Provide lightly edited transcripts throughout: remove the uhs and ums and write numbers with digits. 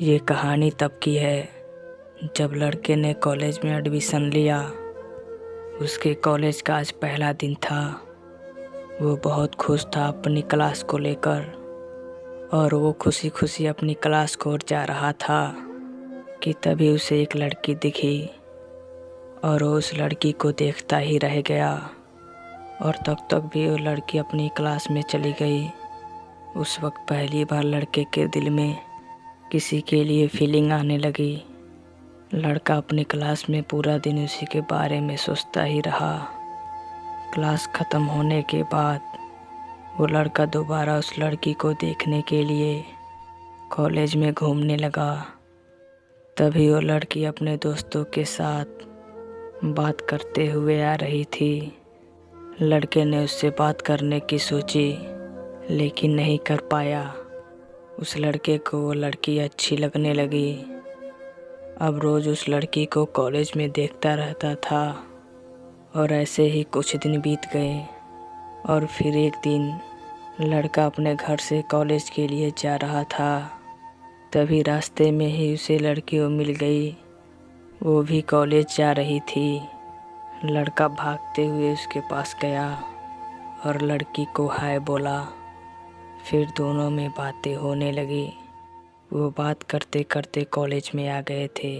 ये कहानी तब की है जब लड़के ने कॉलेज में एडमिशन लिया। उसके कॉलेज का आज पहला दिन था। वो बहुत खुश था अपनी क्लास को लेकर और वो खुशी खुशी अपनी क्लास को ओर जा रहा था कि तभी उसे एक लड़की दिखी और वो उस लड़की को देखता ही रह गया। और तब तक भी वो लड़की अपनी क्लास में चली गई। उस वक्त पहली बार लड़के के दिल में किसी के लिए फीलिंग आने लगी। लड़का अपनी क्लास में पूरा दिन उसी के बारे में सोचता ही रहा। क्लास ख़त्म होने के बाद वो लड़का दोबारा उस लड़की को देखने के लिए कॉलेज में घूमने लगा। तभी वो लड़की अपने दोस्तों के साथ बात करते हुए आ रही थी। लड़के ने उससे बात करने की सोची लेकिन नहीं कर पाया। उस लड़के को वो लड़की अच्छी लगने लगी। अब रोज़ उस लड़की को कॉलेज में देखता रहता था और ऐसे ही कुछ दिन बीत गए। और फिर एक दिन लड़का अपने घर से कॉलेज के लिए जा रहा था। तभी रास्ते में ही उसे लड़की वो मिल गई। वो भी कॉलेज जा रही थी। लड़का भागते हुए उसके पास गया और लड़की को हाय बोला। फिर दोनों में बातें होने लगी। वो बात करते करते कॉलेज में आ गए थे।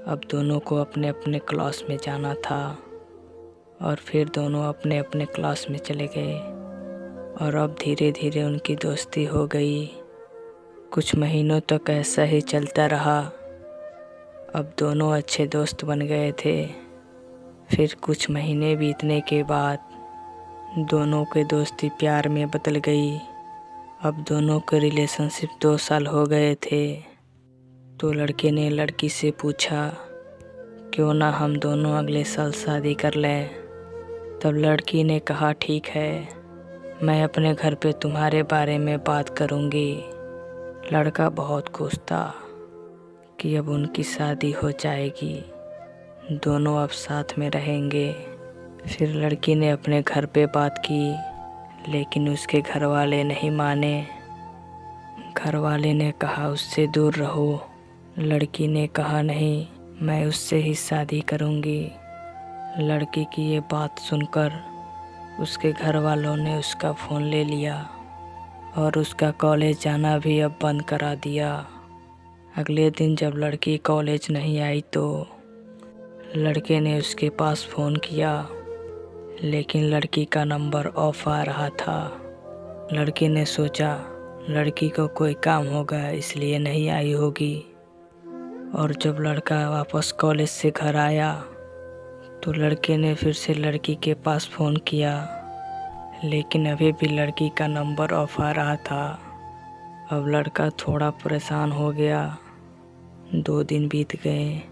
अब दोनों को अपने अपने क्लास में जाना था और फिर दोनों अपने अपने क्लास में चले गए और अब धीरे धीरे उनकी दोस्ती हो गई। कुछ महीनों तक ऐसा ही चलता रहा। अब दोनों अच्छे दोस्त बन गए थे। फिर कुछ महीने बीतने के बाद दोनों की दोस्ती प्यार में बदल गई। अब दोनों के रिलेशनशिप 2 साल हो गए थे। तो लड़के ने लड़की से पूछा क्यों ना हम दोनों अगले साल शादी कर लें। तब लड़की ने कहा ठीक है, मैं अपने घर पे तुम्हारे बारे में बात करूँगी। लड़का बहुत खुश था कि अब उनकी शादी हो जाएगी, दोनों अब साथ में रहेंगे। फिर लड़की ने अपने घर पे बात की लेकिन उसके घर वाले नहीं माने। घर वाले ने कहा उससे दूर रहो। लड़की ने कहा नहीं, मैं उससे ही शादी करूँगी। लड़की की ये बात सुनकर उसके घर वालों ने उसका फ़ोन ले लिया और उसका कॉलेज जाना भी अब बंद करा दिया। अगले दिन जब लड़की कॉलेज नहीं आई तो लड़के ने उसके पास फ़ोन किया लेकिन लड़की का नंबर ऑफ आ रहा था। लड़के ने सोचा लड़की को कोई काम होगा इसलिए नहीं आई होगी। और जब लड़का वापस कॉलेज से घर आया तो लड़के ने फिर से लड़की के पास फ़ोन किया लेकिन अभी भी लड़की का नंबर ऑफ आ रहा था। अब लड़का थोड़ा परेशान हो गया। 2 दिन बीत गए,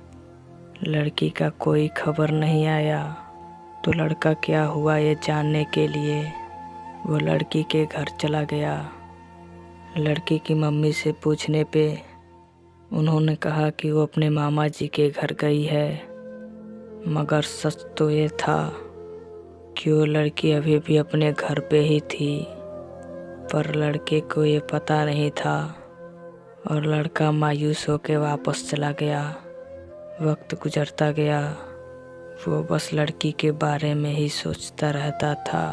लड़की का कोई खबर नहीं आया। तो लड़का क्या हुआ ये जानने के लिए वो लड़की के घर चला गया। लड़की की मम्मी से पूछने पे उन्होंने कहा कि वो अपने मामा जी के घर गई है। मगर सच तो ये था कि वो लड़की अभी भी अपने घर पे ही थी, पर लड़के को ये पता नहीं था और लड़का मायूस होकर वापस चला गया। वक्त गुजरता गया, वो बस लड़की के बारे में ही सोचता रहता था।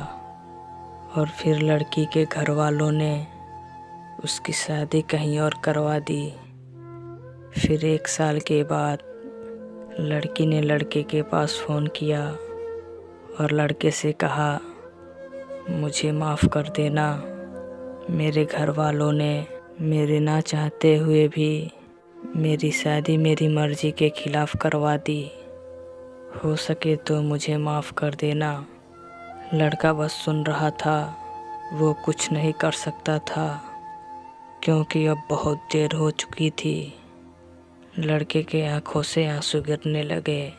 और फिर लड़की के घर वालों ने उसकी शादी कहीं और करवा दी। फिर 1 साल के बाद लड़की ने लड़के के पास फ़ोन किया और लड़के से कहा मुझे माफ़ कर देना, मेरे घर वालों ने मेरे ना चाहते हुए भी मेरी शादी मेरी मर्ज़ी के ख़िलाफ़ करवा दी। हो सके तो मुझे माफ़ कर देना। लड़का बस सुन रहा था, वो कुछ नहीं कर सकता था क्योंकि अब बहुत देर हो चुकी थी। लड़के के आँखों से आंसू गिरने लगे।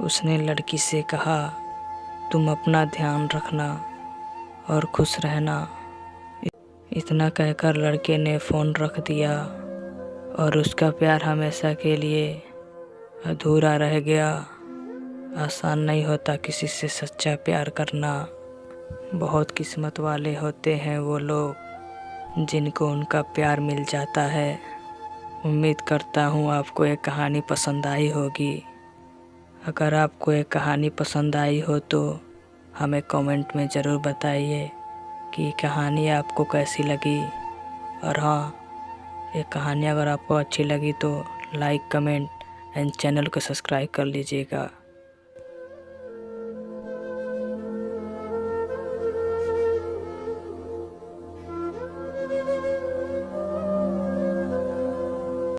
उसने लड़की से कहा तुम अपना ध्यान रखना और खुश रहना। इतना कहकर लड़के ने फ़ोन रख दिया और उसका प्यार हमेशा के लिए अधूरा रह गया। आसान नहीं होता किसी से सच्चा प्यार करना। बहुत किस्मत वाले होते हैं वो लोग जिनको उनका प्यार मिल जाता है। उम्मीद करता हूँ आपको ये कहानी पसंद आई होगी। अगर आपको ये कहानी पसंद आई हो तो हमें कमेंट में ज़रूर बताइए कि कहानी आपको कैसी लगी। और हाँ, ये कहानी अगर आपको अच्छी लगी तो लाइक, कमेंट एंड चैनल को सब्सक्राइब कर लीजिएगा।